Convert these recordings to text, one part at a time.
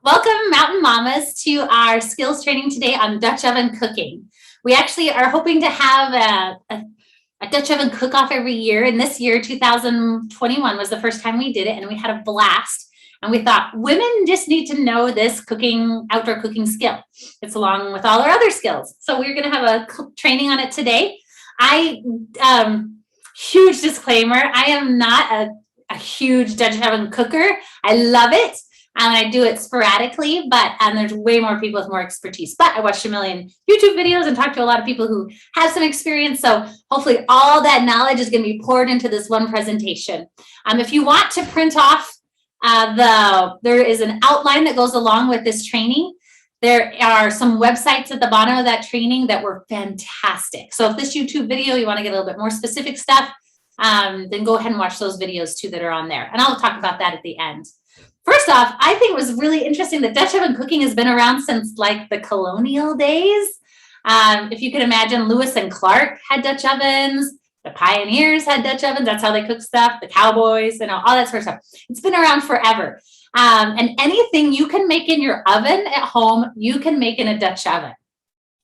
Welcome, Mountain Mamas, to our skills training today on Dutch oven cooking. We actually are hoping to have a Dutch oven cook-off every year. And this year, 2021, was the first time we did it, and we had a blast. And we thought women just need to know this outdoor cooking skill. It's along with all our other skills. So we're going to have a training on it today. Huge disclaimer, I am not a huge Dutch oven cooker. I love it. And I do it sporadically, but there's way more people with more expertise. But I watched a million YouTube videos and talked to a lot of people who have some experience. So hopefully all that knowledge is going to be poured into this one presentation. If you want to print off there is an outline that goes along with this training. There are some websites at the bottom of that training that were fantastic. So if this YouTube video, you want to get a little bit more specific stuff, then go ahead and watch those videos too that are on there. And I'll talk about that at the end. First off, I think it was really interesting that Dutch oven cooking has been around since like the colonial days. If you can imagine, Lewis and Clark had Dutch ovens, the pioneers had Dutch ovens, that's how they cook stuff, the cowboys, all that sort of stuff. It's been around forever. And anything you can make in your oven at home, you can make in a Dutch oven.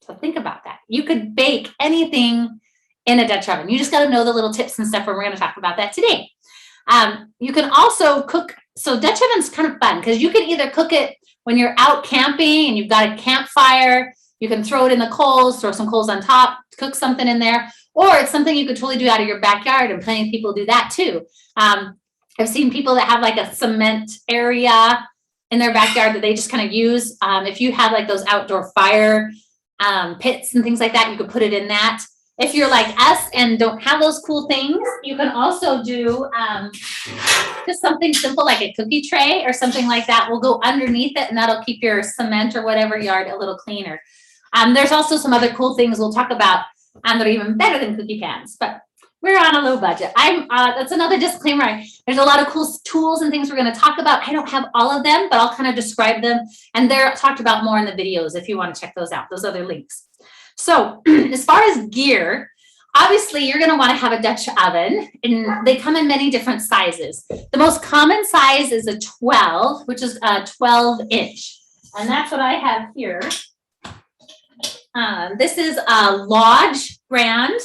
So think about that. You could bake anything in a Dutch oven. You just got to know the little tips and stuff, and we're going to talk about that today. You can also cook. So Dutch oven's kind of fun because you can either cook it when you're out camping and you've got a campfire. You can throw it in the coals, throw some coals on top, cook something in there, or it's something you could totally do out of your backyard, and plenty of people do that too. I've seen people that have like a cement area in their backyard that they just kind of use. If you have like those outdoor fire pits and things like that, you could put it in that. If you're like us and don't have those cool things, you can also do just something simple like a cookie tray or something like that. Will go underneath it, and that'll keep your cement or whatever yard a little cleaner. There's also some other cool things we'll talk about that are even better than cookie pans, but we're on a low budget. That's another disclaimer. There's a lot of cool tools and things we're going to talk about. I don't have all of them, but I'll kind of describe them, and they're talked about more in the videos if you want to check those out, those other links. So as far as gear, obviously you're going to want to have a Dutch oven, and they come in many different sizes. The most common size is a 12, which is a 12-inch. And that's what I have here. This is a Lodge brand,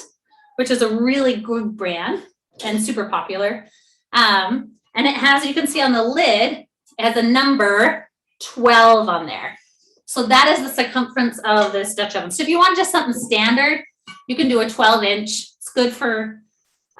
which is a really good brand and super popular. And it has, you can see on the lid, it has a number 12 on there. So that is the circumference of this Dutch oven. So if you want just something standard, you can do a 12-inch. It's good for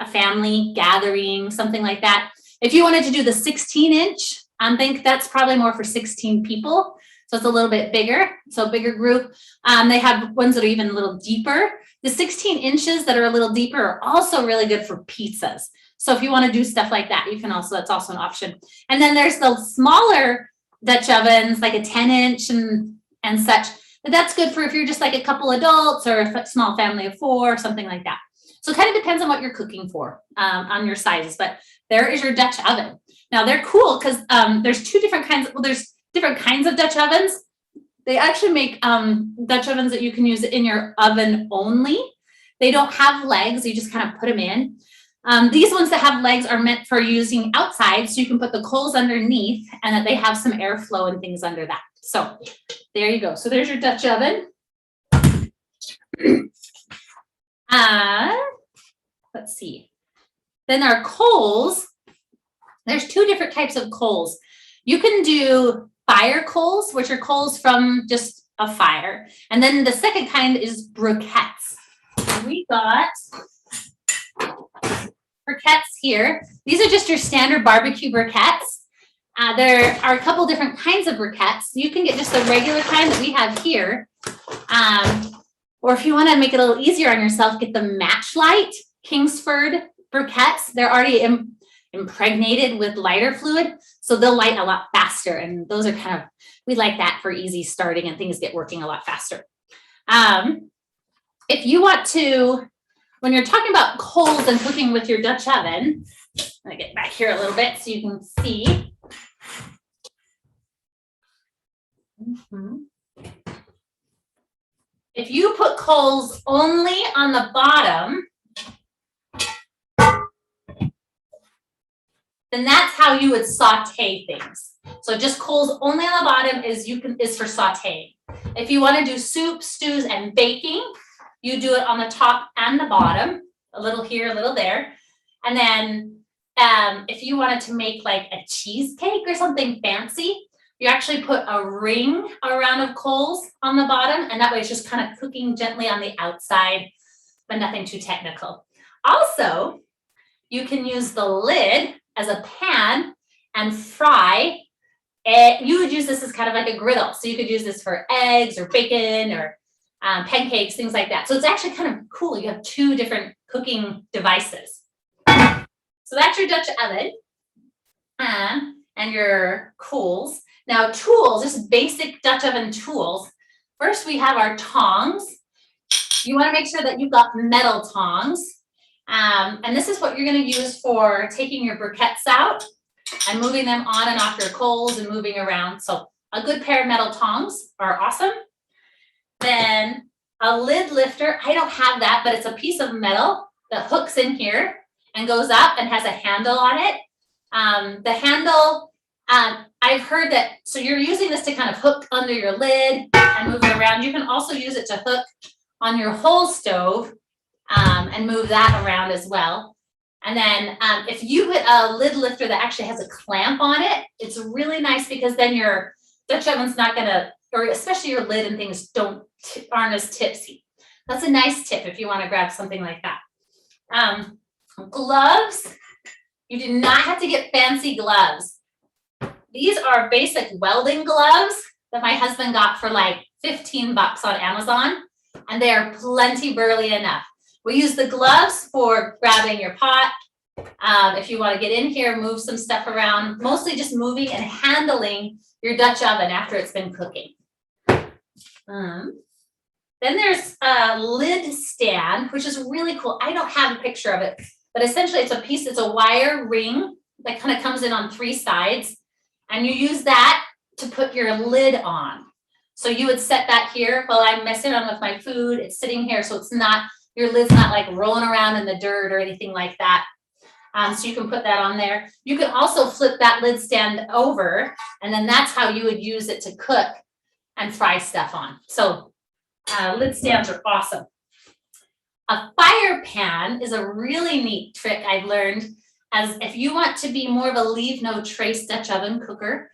a family gathering, something like that. If you wanted to do the 16-inch, I think that's probably more for 16 people. So it's a little bit bigger, so a bigger group. They have ones that are even a little deeper. The 16 inches that are a little deeper are also really good for pizzas. So if you want to do stuff like that, you can also, that's also an option. And then there's the smaller Dutch ovens, like a 10-inch and such. But that's good for if you're just like a couple adults or a small family of 4 or something like that. So it kind of depends on what you're cooking for on your sizes. But there is your Dutch oven. Now they're cool because there's two different kinds. Well, there's different kinds of Dutch ovens. They actually make Dutch ovens that you can use in your oven only. They don't have legs. You just kind of put them in. These ones that have legs are meant for using outside, so you can put the coals underneath and that they have some airflow and things under that. So there you go. So there's your Dutch oven. Let's see. Then our coals, there's 2 different types of coals. You can do fire coals, which are coals from just a fire. And then the second kind is briquettes. We got briquettes here. These are just your standard barbecue briquettes. There are a couple different kinds of briquettes. You can get just the regular kind that we have here. Or if you want to make it a little easier on yourself, get the Matchlight Kingsford briquettes. They're already impregnated with lighter fluid, so they'll light a lot faster. And those are kind of, we like that for easy starting and things get working a lot faster. If you want to, when you're talking about coals and cooking with your Dutch oven, let me get back here a little bit so you can see. If you put coals only on the bottom, then that's how you would saute things. So just coals only on the bottom is for sauteing. If you want to do soup, stews, and baking, you do it on the top and the bottom, a little here, a little there. And then if you wanted to make like a cheesecake or something fancy, you actually put a ring around of coals on the bottom, and that way it's just kind of cooking gently on the outside, but nothing too technical. Also, you can use the lid as a pan and fry. You would use this as kind of like a griddle. So you could use this for eggs or bacon or pancakes, things like that. So it's actually kind of cool. You have two different cooking devices. So that's your Dutch oven and your coals. Now tools, just basic Dutch oven tools. First we have our tongs. You want to make sure that you've got metal tongs. And this is what you're going to use for taking your briquettes out and moving them on and off your coals and moving around. So a good pair of metal tongs are awesome. Then a lid lifter. I don't have that, but it's a piece of metal that hooks in here and goes up and has a handle on it. The handle, I've heard that, so you're using this to kind of hook under your lid and move it around. You can also use it to hook on your whole stove and move that around as well. And then if you put a lid lifter that actually has a clamp on it, it's really nice because then your Dutch oven's not gonna, or especially your lid and things aren't as tipsy. That's a nice tip if you want to grab something like that. Gloves, you do not have to get fancy gloves. These are basic welding gloves that my husband got for like 15 bucks on Amazon, and they are plenty burly enough. We use the gloves for grabbing your pot. If you want to get in here, move some stuff around, mostly just moving and handling your Dutch oven after it's been cooking. Then there's a lid stand, which is really cool. I don't have a picture of it, but essentially it's a wire ring that kind of comes in on 3 sides, and you use that to put your lid on. So you would set that here while I'm messing around with my food. It's sitting here, so it's not, your lid's not like rolling around in the dirt or anything like that. So you can put that on there. You can also flip that lid stand over, and then that's how you would use it to cook and fry stuff on. So lid stands are awesome. A fire pan is a really neat trick I've learned, as if you want to be more of a leave no trace Dutch oven cooker.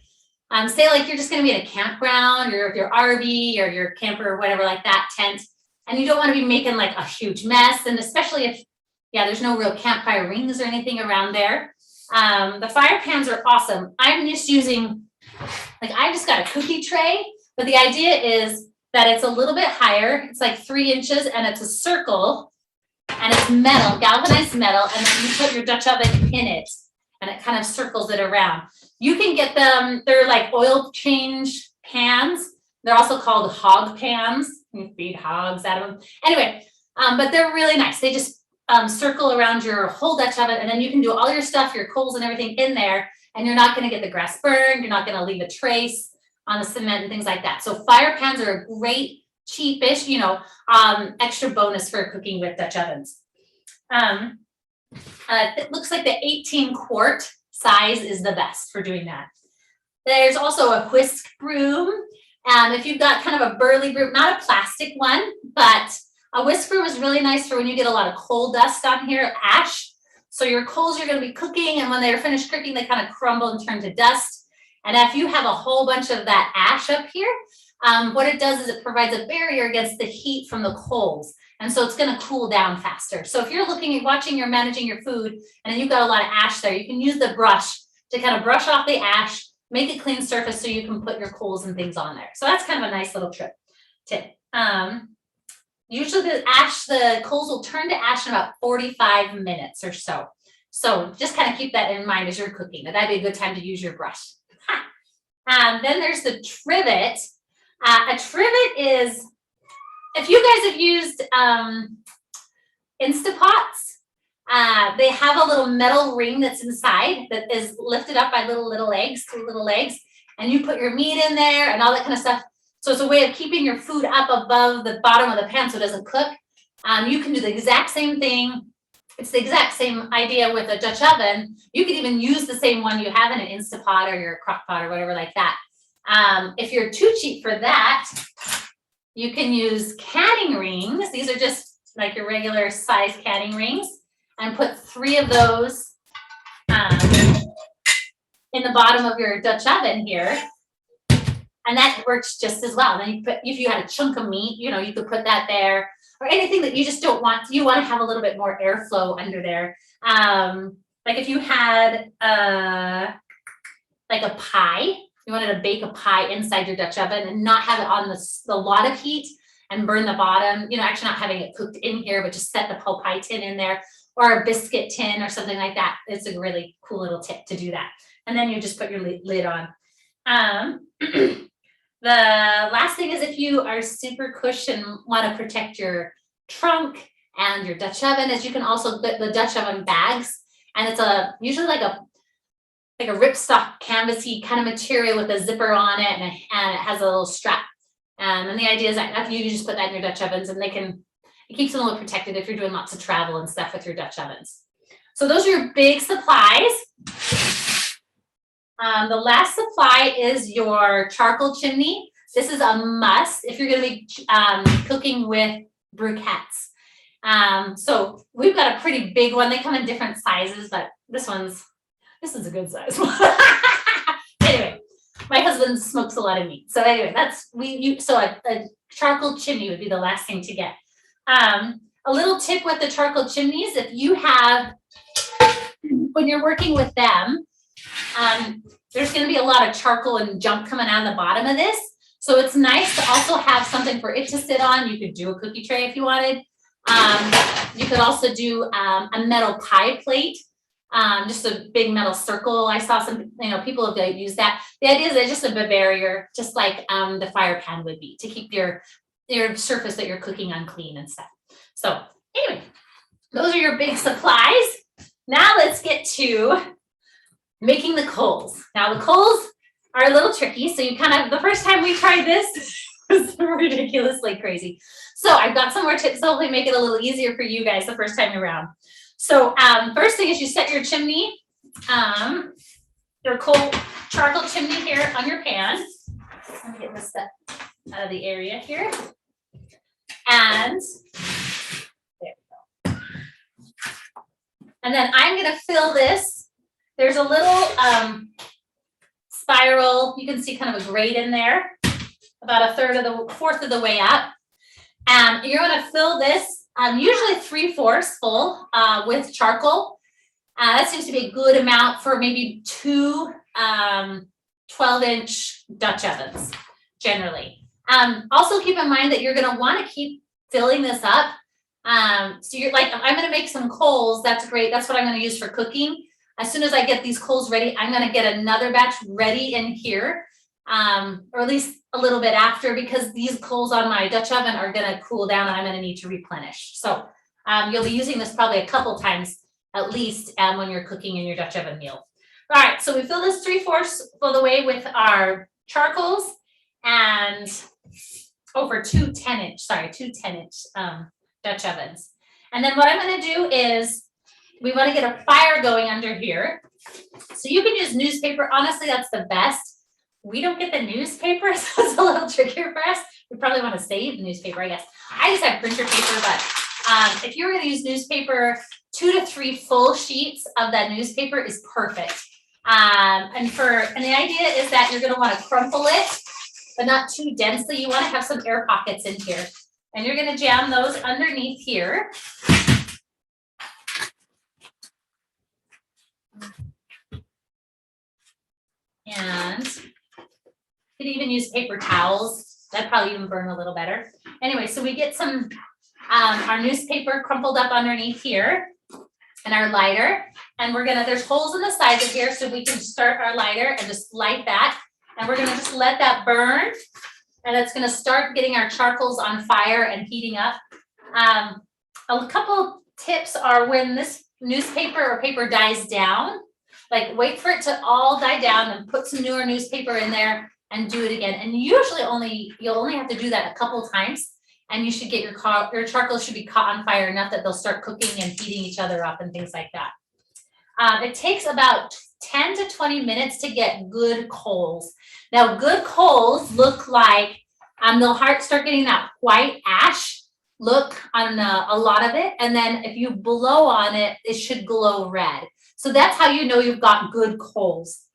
Say like you're just going to be in a campground or your RV or your camper or whatever like that tent, and you don't want to be making like a huge mess, and especially if there's no real campfire rings or anything around there. The fire pans are awesome. I'm just using, like, I just got a cookie tray, but the idea is that it's a little bit higher. It's like 3 inches, and it's a circle, and it's metal, galvanized metal, and then you put your Dutch oven in it, and it kind of circles it around. You can get them, they're like oil change pans. They're also called hog pans. You feed hogs out of them. Anyway, but they're really nice. They just circle around your whole Dutch oven, and then you can do all your stuff, your coals and everything in there, and you're not going to get the grass burned. You're not going to leave a trace on the cement and things like that. So fire pans are a great, cheapish, extra bonus for cooking with Dutch ovens. It looks like the 18-quart size is the best for doing that. There's also a whisk broom. If you've got kind of a burly broom, not a plastic one, but a whisk broom is really nice for when you get a lot of coal dust on here, ash. So your coals are going to be cooking, and when they're finished cooking, they kind of crumble and turn to dust. And if you have a whole bunch of that ash up here, what it does is it provides a barrier against the heat from the coals. And so it's going to cool down faster. So if you're watching or managing your food, and you've got a lot of ash there, you can use the brush to kind of brush off the ash, make a clean surface so you can put your coals and things on there. So that's kind of a nice little tip. Usually the coals will turn to ash in about 45 minutes or so. So just kind of keep that in mind as you're cooking. That'd be a good time to use your brush. Then there's the trivet. A trivet is, if you guys have used Instapots, they have a little metal ring that's inside that is lifted up by two little legs, and you put your meat in there and all that kind of stuff. So it's a way of keeping your food up above the bottom of the pan so it doesn't cook. You can do the exact same thing it's the exact same idea with a Dutch oven. You could even use the same one you have in an Instapot or your crock pot or whatever like that. If you're too cheap for that, you can use canning rings. These are just like your regular size canning rings, and put 3 of those in the bottom of your Dutch oven here. And that works just as well. Then you put, if you had a chunk of meat, you know, you could put that there, or anything that you just don't want, you want to have a little bit more airflow under there. Like if you had like a pie, you wanted to bake a pie inside your Dutch oven and not have it on the lot of heat and burn the bottom, you know, actually not having it cooked in here, but just set the pie tin in there, or a biscuit tin or something like that. It's a really cool little tip to do that. And then you just put your lid on. The last thing is, if you are super cush and want to protect your trunk and your Dutch oven, is you can also get the Dutch oven bags, and it's usually like a ripstop canvasy kind of material with a zipper on it, and it has a little strap. And the idea is that you just put that in your Dutch ovens, and it keeps them a little protected if you're doing lots of travel and stuff with your Dutch ovens. So those are your big supplies. The last supply is your charcoal chimney. This is a must if you're going to be cooking with briquettes. So we've got a pretty big one. They come in different sizes, but this is a good size one. Anyway, my husband smokes a lot of meat. So anyway, so a charcoal chimney would be the last thing to get. A little tip with the charcoal chimneys, if you have, when you're working with them, there's going to be a lot of charcoal and junk coming out of the bottom of this. So it's nice to also have something for it to sit on. You could do a cookie tray if you wanted. You could also do a metal pie plate, just a big metal circle. I saw some, people have used that. The idea is it's just a barrier, just like the fire pan would be, to keep your surface that you're cooking on clean and stuff. So anyway, those are your big supplies. Now let's get to making the coals. Now the coals are a little tricky. So the first time we tried this was ridiculously crazy. So I've got some more tips to hopefully make it a little easier for you guys the first time around. So first thing is you set your chimney, your charcoal chimney here on your pan. Let me get this stuff out of the area here. And there we go. And then I'm going to fill this. There's a little spiral. You can see kind of a grate in there, about fourth of the way up. And you're going to fill this, usually 3/4 full with charcoal. That seems to be a good amount for maybe 2 12-inch Dutch ovens, generally. Also keep in mind that you're going to want to keep filling this up. So you're like, I'm going to make some coals. That's great. That's what I'm going to use for cooking. As soon as I get these coals ready, I'm going to get another batch ready in here, or at least a little bit after, because these coals on my Dutch oven are going to cool down and I'm going to need to replenish. So you'll be using this probably a couple times at least when you're cooking in your Dutch oven meal. All right, so we fill this 3/4 of the way with our charcoals, and over 2 10-inch Dutch ovens. And then what I'm going to do is, we want to get a fire going under here. So you can use newspaper. Honestly, that's the best. We don't get the newspaper, so it's a little trickier for us. We probably want to save the newspaper, I guess. I just have printer paper, but if you were going to use newspaper, 2 to 3 full sheets of that newspaper is perfect. And the idea is that you're going to want to crumple it, but not too densely. You want to have some air pockets in here. And you're going to jam those underneath here. And you could even use paper towels. That'd probably even burn a little better. Anyway, so we get some our newspaper crumpled up underneath here, and our lighter. And there's holes in the sides of here, so we can start our lighter and just light that. And we're gonna just let that burn. And it's gonna start getting our charcoals on fire and heating up. A couple tips are, when this newspaper or paper dies down, like wait for it to all die down and put some newer newspaper in there and do it again. And usually you'll only have to do that a couple times. and you should get your charcoal should be caught on fire enough that they'll start cooking and heating each other up and things like that. It takes about 10 to 20 minutes to get good coals. Now, good coals look like they'll start getting that white ash look on a lot of it, and then if you blow on it, it should glow red. So that's how you know you've got good coals.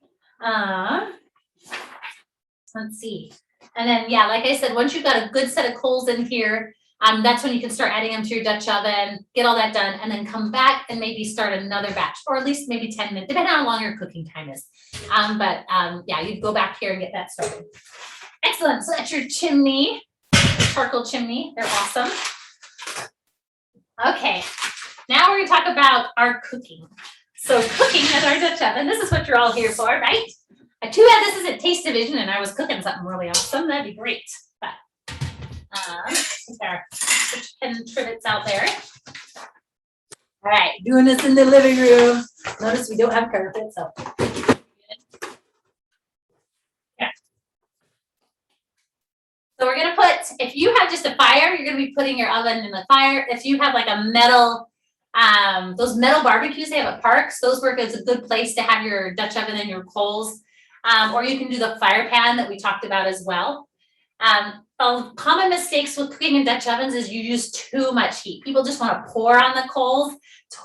Let's see. And then, yeah, like I said, once you've got a good set of coals in here, that's when you can start adding them to your Dutch oven, get all that done, and then come back and maybe start another batch, or at least maybe 10 minutes, depending on how long your cooking time is. Yeah, you'd go back here and get that started. Excellent. So that's your chimney, charcoal chimney. They're awesome. Okay, now we're going to talk about our cooking. So cooking is our Dutch oven. This is what you're all here for, right? Too bad this isn't Taste Division and I was cooking something really awesome. That'd be great. But our chicken trivets out there. All right, doing this in the living room. Notice we don't have carpet, so. Yeah. So we're gonna put, if you have just a fire, you're gonna be putting your oven in the fire. If you have like a metal, those metal barbecues they have at parks, those work as a good place to have your Dutch oven and your coals. Or you can do the fire pan that we talked about as well. Common mistakes with cooking in Dutch ovens is you use too much heat. People just want to pour on the coals.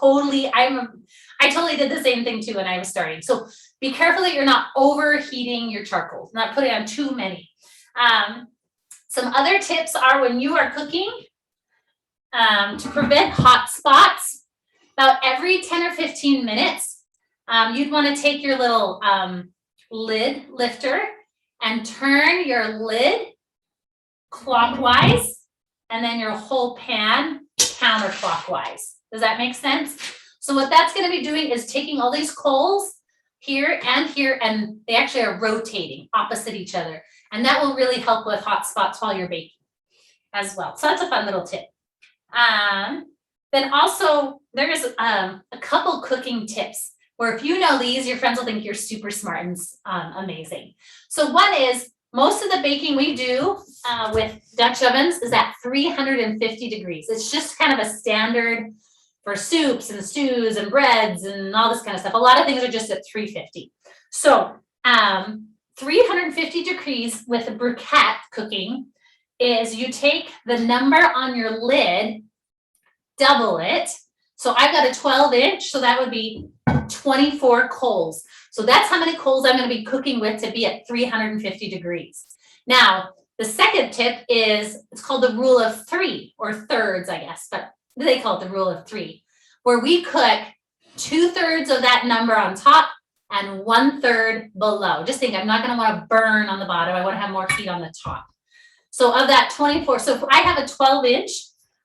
I totally did the same thing too when I was starting. So be careful that you're not overheating your charcoal, not putting on too many. Some other tips are when you are cooking, to prevent hot spots, about every 10 or 15 minutes, you'd want to take your little lid lifter and turn your lid clockwise and then your whole pan counterclockwise. Does that make sense? So what that's going to be doing is taking all these coals here, and they actually are rotating opposite each other. And that will really help with hot spots while you're baking as well. So that's a fun little tip. Then also there's a couple cooking tips where if you know these, your friends will think you're super smart and amazing. So one is, most of the baking we do with Dutch ovens is at 350 degrees. It's just kind of a standard for soups and stews and breads and all this kind of stuff. A lot of things are just at 350. So 350 degrees with a briquette cooking is you take the number on your lid, double it. So I've got a 12-inch, so that would be 24 coals. So that's how many coals I'm going to be cooking with to be at 350 degrees. Now, the second tip is, it's called the rule of three, or thirds, I guess, but they call it the rule of three, where we cook 2/3 of that number on top and 1/3 below. Just think, I'm not going to want to burn on the bottom. I want to have more heat on the top. So of that 24, so if I have a 12-inch,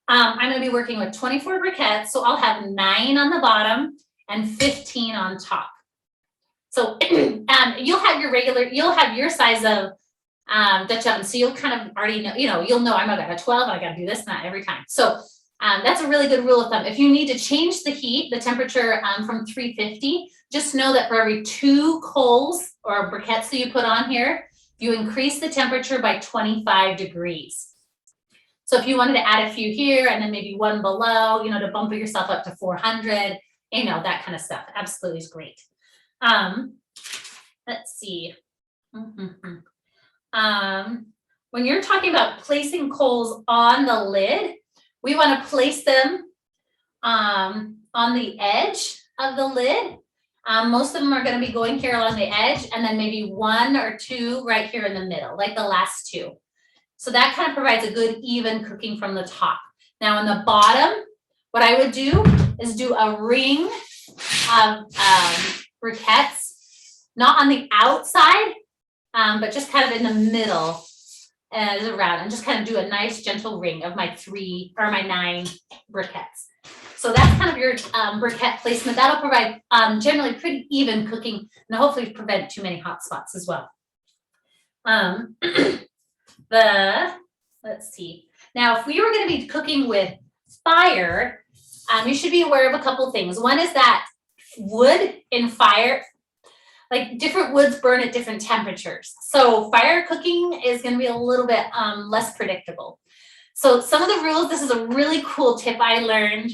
I'm going to be working with 24 briquettes. So I'll have 9 on the bottom and 15 on top. So you'll have your size of Dutch oven. So you'll kind of already know, you'll know I'm about a 12 and I got to do this and that every time. So that's a really good rule of thumb. If you need to change the heat, the temperature from 350, just know that for every 2 coals or briquettes that you put on here, you increase the temperature by 25 degrees. So if you wanted to add a few here and then maybe 1 below, to bump yourself up to 400, that kind of stuff. Absolutely is great. Let's see. When you're talking about placing coals on the lid, we want to place them on the edge of the lid. Most of them are going to be going here along the edge, and then maybe 1 or 2 right here in the middle, like the last 2. So that kind of provides a good even cooking from the top. Now on the bottom, what I would do is do a ring of briquettes, not on the outside, but just kind of in the middle and around, and just kind of do a nice gentle ring of my 9 briquettes. So that's kind of your briquette placement. That'll provide generally pretty even cooking and hopefully prevent too many hot spots as well. Let's see. Now, if we were going to be cooking with fire, you should be aware of a couple things. One is that wood in fire, like different woods burn at different temperatures. So fire cooking is going to be a little bit less predictable. So some of the rules, this is a really cool tip I learned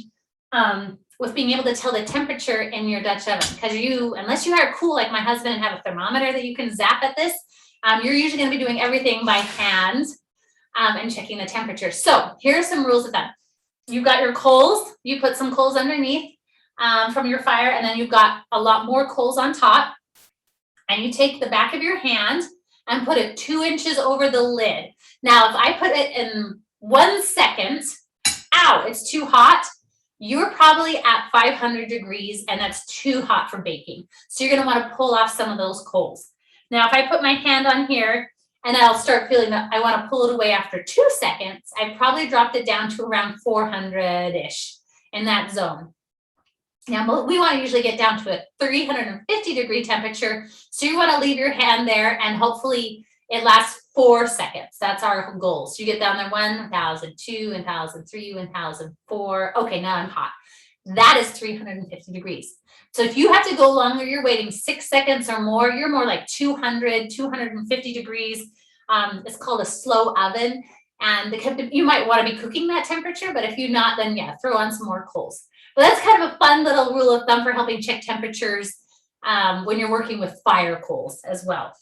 with being able to tell the temperature in your Dutch oven, because unless you are cool like my husband and have a thermometer that you can zap at this, you're usually going to be doing everything by hand and checking the temperature. So here are some rules of thumb. You've got your coals, you put some coals underneath from your fire, and then you've got a lot more coals on top, and you take the back of your hand and put it 2 inches over the lid. Now, if I put it in 1 second, ow, it's too hot, you're probably at 500 degrees and that's too hot for baking. So you're gonna wanna pull off some of those coals. Now, if I put my hand on here and I'll start feeling that I wanna pull it away after 2 seconds, I probably dropped it down to around 400-ish in that zone. Now, we want to usually get down to a 350 degree temperature. So you want to leave your hand there and hopefully it lasts 4 seconds. That's our goal. So you get down there 1,000, 2, 1,000, 3, 1,000, 4. Okay, now I'm hot. That is 350 degrees. So if you have to go longer, you're waiting 6 seconds or more, you're more like 200, 250 degrees. It's called a slow oven. And you might want to be cooking that temperature, but if you're not, then yeah, throw on some more coals. But that's kind of a fun little rule of thumb for helping check temperatures when you're working with fire coals as well.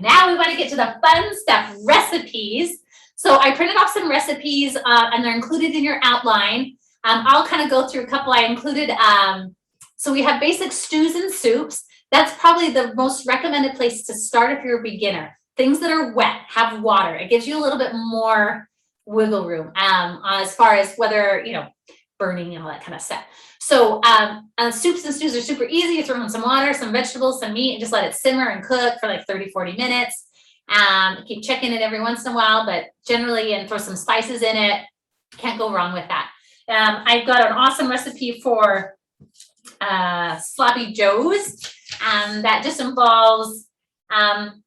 Now we want to get to the fun stuff, recipes. So I printed off some recipes and they're included in your outline. I'll kind of go through a couple I included. So we have basic stews and soups. That's probably the most recommended place to start if you're a beginner. Things that are wet, have water. It gives you a little bit more wiggle room as far as whether, burning and all that kind of stuff. So soups and stews are super easy. You throw in some water, some vegetables, some meat, and just let it simmer and cook for like 30, 40 minutes. Keep checking it every once in a while, but generally, and throw some spices in it. Can't go wrong with that. I've got an awesome recipe for sloppy joes. That just involves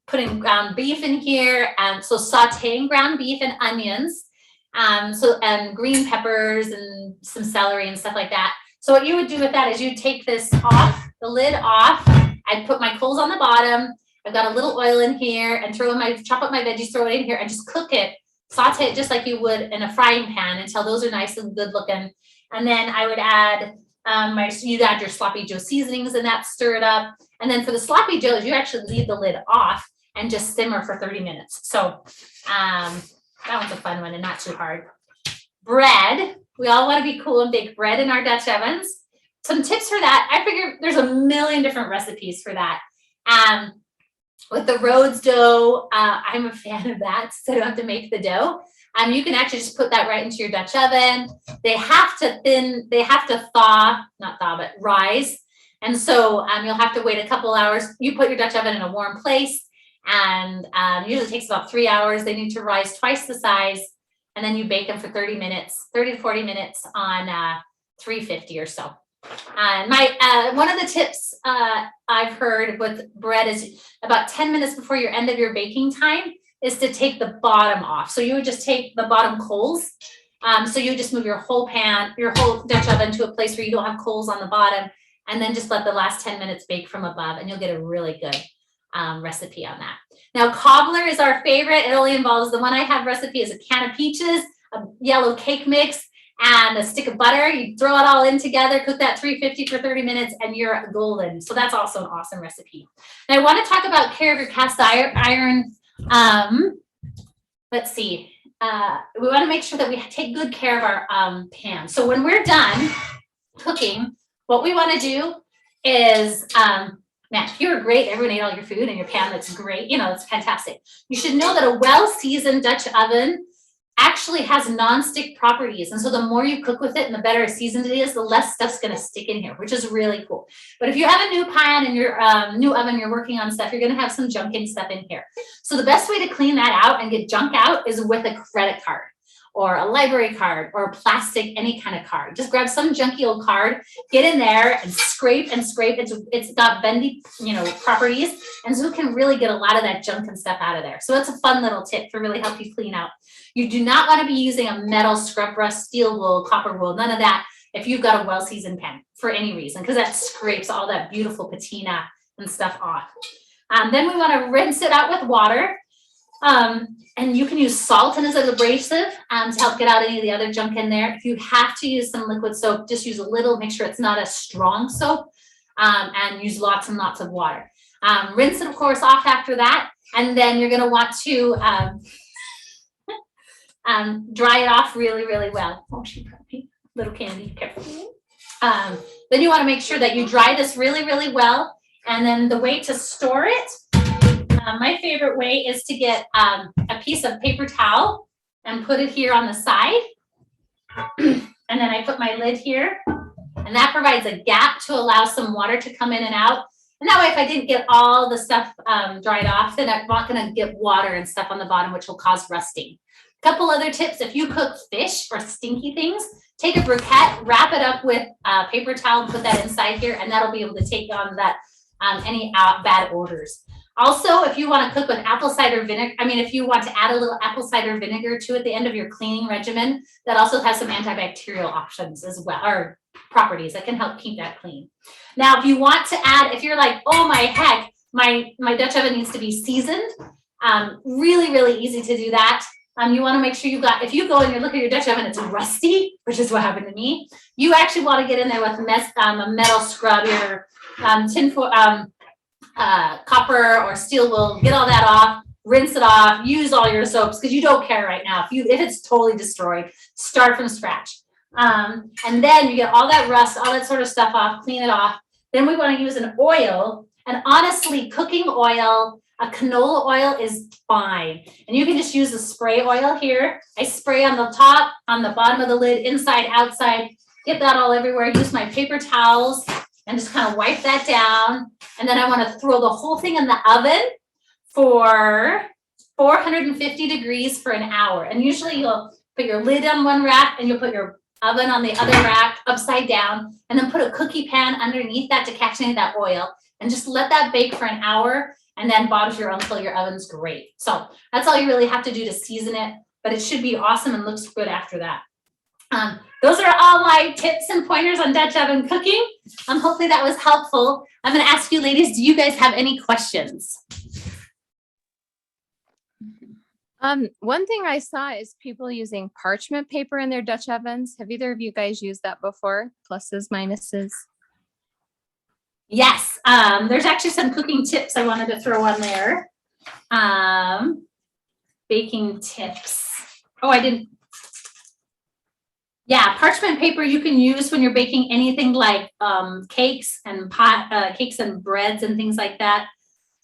putting ground beef in here. So sauteing ground beef and onions. And green peppers and some celery and stuff like that. So what you would do with that is you take this off, the lid off. I'd put my coals on the bottom. I've got a little oil in here and chop up my veggies, throw it in here and just cook it, saute it just like you would in a frying pan until those are nice and good looking. And then I would add you'd add your sloppy joe seasonings and that, stir it up. And then for the sloppy joes, you actually leave the lid off and just simmer for 30 minutes. So, that one's a fun one and not too hard. Bread. We all want to be cool and bake bread in our Dutch ovens. Some tips for that. I figure there's a million different recipes for that. With the Rhodes dough, I'm a fan of that, so you don't have to make the dough. You can actually just put that right into your Dutch oven. They have to rise. And so you'll have to wait a couple hours. You put your Dutch oven in a warm place. And usually takes about 3 hours. They need to rise twice the size, and then you bake them for 30 to 40 minutes on 350 or so. One of the tips I've heard with bread is about 10 minutes before your end of your baking time is to take the bottom off. So you would just take the bottom coals. So you would just move your whole Dutch oven to a place where you don't have coals on the bottom, and then just let the last 10 minutes bake from above, and you'll get a really good recipe on that. Now, cobbler is our favorite. It only involves, the one I have recipe is a can of peaches, a yellow cake mix, and a stick of butter. You throw it all in together, cook that 350 for 30 minutes, and you're golden. So that's also an awesome recipe. Now, I want to talk about care of your cast iron. Let's see. We want to make sure that we take good care of our pan. So when we're done cooking, what we want to do is man, you're great. Everyone ate all your food and your pan looks great. It's fantastic. You should know that a well-seasoned Dutch oven actually has non-stick properties. And so the more you cook with it and the better seasoned it is, the less stuff's going to stick in here, which is really cool. But if you have a new pan and your new oven, you're working on stuff, you're going to have some junking stuff in here. So the best way to clean that out and get junk out is with a credit card, or a library card, or plastic, any kind of card. Just grab some junky old card, get in there and scrape and scrape. It's got bendy, properties. And so it can really get a lot of that junk and stuff out of there. So that's a fun little tip to really help you clean out. You do not want to be using a metal scrub brush, steel wool, copper wool, none of that if you've got a well-seasoned pan for any reason, because that scrapes all that beautiful patina and stuff off. Then we want to rinse it out with water. And you can use salt as an abrasive to help get out any of the other junk in there. If you have to use some liquid soap, just use a little, make sure it's not a strong soap, and use lots and lots of water. Rinse it, of course, off after that. And then you're gonna want to dry it off really, really well. Oh, she probably, little Candy, careful. Then you wanna make sure that you dry this really, really well. And then the way to store it, my favorite way is to get a piece of paper towel and put it here on the side. And then I put my lid here, and that provides a gap to allow some water to come in and out. And that way, if I didn't get all the stuff dried off, then I'm not gonna get water and stuff on the bottom, which will cause rusting. A couple other tips: if you cook fish or stinky things, take a briquette, wrap it up with a paper towel, and put that inside here, and that'll be able to take on that any bad odors. Also, if you want to cook with apple cider vinegar, if you want to add a little apple cider vinegar to at the end of your cleaning regimen, that also has some antibacterial options as well, or properties that can help keep that clean. Now, if you want to add, if you're like, oh my heck, my Dutch oven needs to be seasoned, really, really easy to do that. You want to make sure if you go and you look at your Dutch oven, it's rusty, which is what happened to me. You actually want to get in there with a metal scrub, your copper or steel will get all that off, rinse it off, use all your soaps, because you don't care right now. If it's totally destroyed, start from scratch. And then you get all that rust, all that sort of stuff off, clean it off. Then we want to use an oil, and honestly, cooking oil, a canola oil is fine. And you can just use the spray oil here. I spray on the top, on the bottom of the lid, inside, outside, get that all everywhere. Use my paper towels and just kind of wipe that down. And then I want to throw the whole thing in the oven for 450 degrees for an hour. And usually you'll put your lid on one rack and you'll put your oven on the other rack upside down, and then put a cookie pan underneath that to catch any of that oil, and just let that bake for an hour, and then bob's your until your oven's great. So that's all you really have to do to season it, but it should be awesome and looks good after that. Those are all my tips and pointers on Dutch oven cooking. Hopefully that was helpful. I'm going to ask you ladies, do you guys have any questions? One thing I saw is people using parchment paper in their Dutch ovens. Have either of you guys used that before? Pluses, minuses? Yes. There's actually some cooking tips I wanted to throw on there. Baking tips. Oh, I didn't. Yeah, parchment paper you can use when you're baking anything like cakes and cakes and breads and things like that.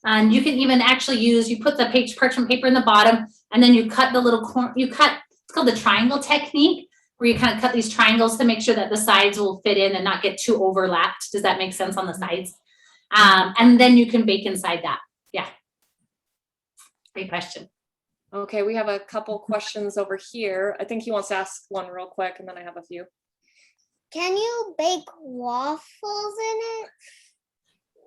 And you can even actually you put the parchment paper in the bottom, and then you cut the little it's called the triangle technique, where you kind of cut these triangles to make sure that the sides will fit in and not get too overlapped. Does that make sense on the sides? And then you can bake inside that. Yeah. Great question. Okay, we have a couple questions over here. I think he wants to ask one real quick, and then I have a few. Can you bake waffles in it?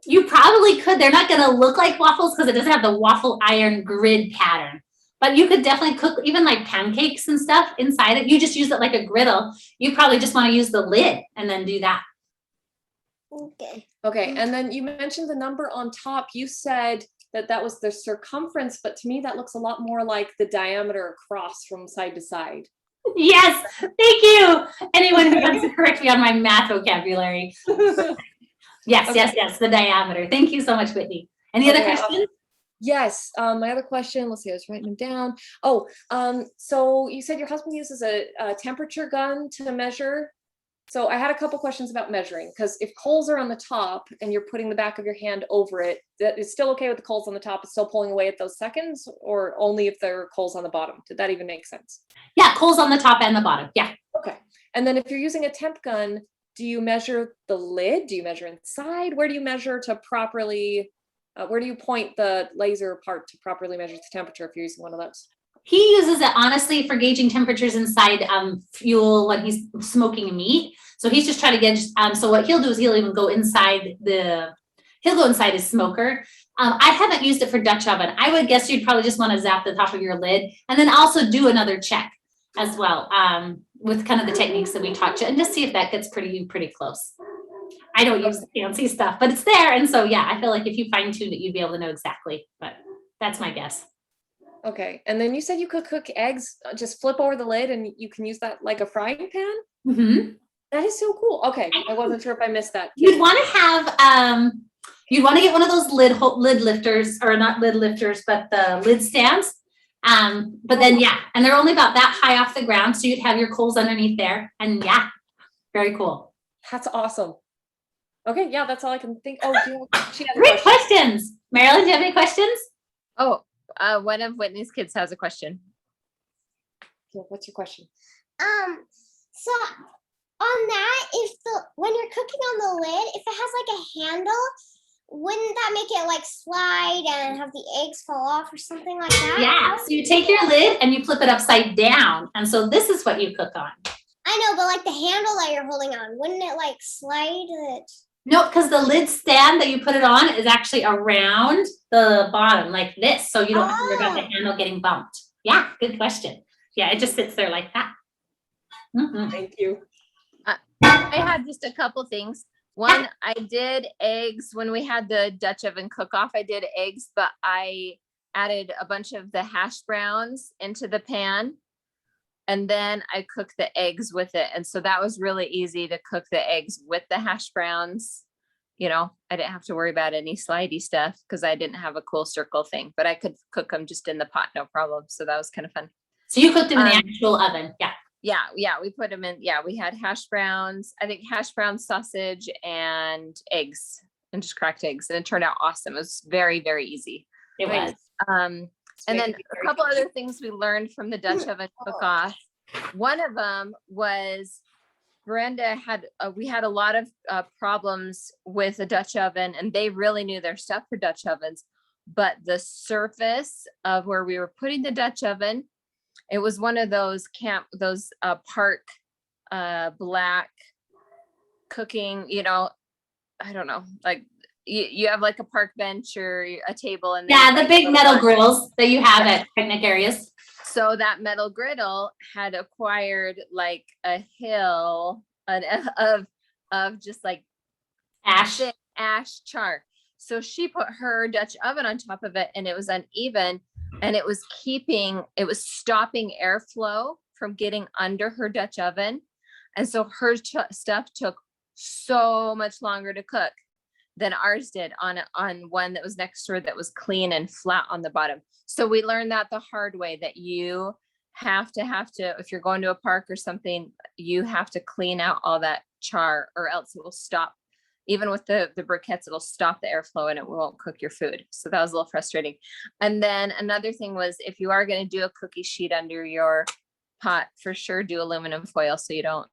You probably could. They're not going to look like waffles because it doesn't have the waffle iron grid pattern. But you could definitely cook even like pancakes and stuff inside it. You just use it like a griddle. You probably just want to use the lid and then do that. Okay. Okay, and then you mentioned the number on top. You said that was the circumference, but to me that looks a lot more like the diameter across from side to side. Yes, thank you. Anyone who wants to correct me on my math vocabulary. Yes, okay. Yes, the diameter. Thank you so much, Whitney. Any other questions? Yes, my other question, let's see, I was writing them down. Oh, so you said your husband uses a temperature gun to measure. So I had a couple questions about measuring, because if coals are on the top and you're putting the back of your hand over it, that is still okay with the coals on the top, it's still pulling away at those seconds, or only if there are coals on the bottom? Did that even make sense? Yeah, coals on the top and the bottom, yeah. Okay, and then if you're using a temp gun, do you measure the lid? Do you measure inside? Where do you measure to properly, where do you point the laser part to properly measure the temperature if you're using one of those? He uses it honestly for gauging temperatures inside fuel when he's smoking meat. So he's just trying to get, so what he'll do is he'll even go inside his smoker. I haven't used it for Dutch oven. I would guess you'd probably just want to zap the top of your lid and then also do another check as well with kind of the techniques that we taught you, and just see if that gets pretty close. I don't use the fancy stuff, but it's there. And so, yeah, I feel like if you fine tuned it, you'd be able to know exactly, but that's my guess. Okay, and then you said you could cook eggs, just flip over the lid and you can use that like a frying pan? Mhm. That is so cool. Okay, I wasn't sure if I missed that. You'd want to have, you'd want to get one of those lid lifters, or not lid lifters, but the lid stands. But then, yeah, and they're only about that high off the ground. So you'd have your coals underneath there. And yeah, very cool. That's awesome. Okay, yeah, that's all I can think. Oh, she has a Great question. questions. Marilyn, do you have any questions? Oh, one of Whitney's kids has a question. Yeah, what's your question? So on that, when you're cooking on the lid, if it has like a handle, wouldn't that make it like slide and have the eggs fall off or something like that? Yeah, so you take your lid and you flip it upside down. And so this is what you cook on. I know, but like the handle that you're holding on, wouldn't it like slide it? No, because the lid stand that you put it on is actually around the bottom like this. So you don't have to worry about the handle getting bumped. Yeah, good question. Yeah, it just sits there like that. Mhm. Thank you. I had just a couple things. One, I did eggs when we had the Dutch oven cook off. I did eggs, but I added a bunch of the hash browns into the pan. And then I cooked the eggs with it. And so that was really easy to cook the eggs with the hash browns. You know, I didn't have to worry about any slidey stuff because I didn't have a cool circle thing, but I could cook them just in the pot, no problem. So that was kind of fun. So you cooked them in the actual oven. Yeah. Yeah, we put them in. Yeah, we had hash browns, I think hash brown sausage and eggs, and just cracked eggs, and it turned out awesome. It was very, very easy. It was. And then a couple other things we learned from the Dutch oven cook off. One of them was Brenda we had a lot of problems with the Dutch oven, and they really knew their stuff for Dutch ovens, but the surface of where we were putting the Dutch oven, it was one of those park black cooking, you know, I don't know, like you have like a park bench or a table, and yeah, the big metal grills that you have at picnic areas. So that metal griddle had acquired like a hill of just like Ash. ash char. So she put her Dutch oven on top of it, and it was uneven, and it was stopping airflow from getting under her Dutch oven. And so her stuff took so much longer to cook than ours did on one that was next to her that was clean and flat on the bottom. So we learned that the hard way, that you have to, if you're going to a park or something, you have to clean out all that char, or else it will stop. Even with the briquettes, it'll stop the airflow and it won't cook your food. So that was a little frustrating. And then another thing was, if you are going to do a cookie sheet under your pot, for sure do aluminum foil so you don't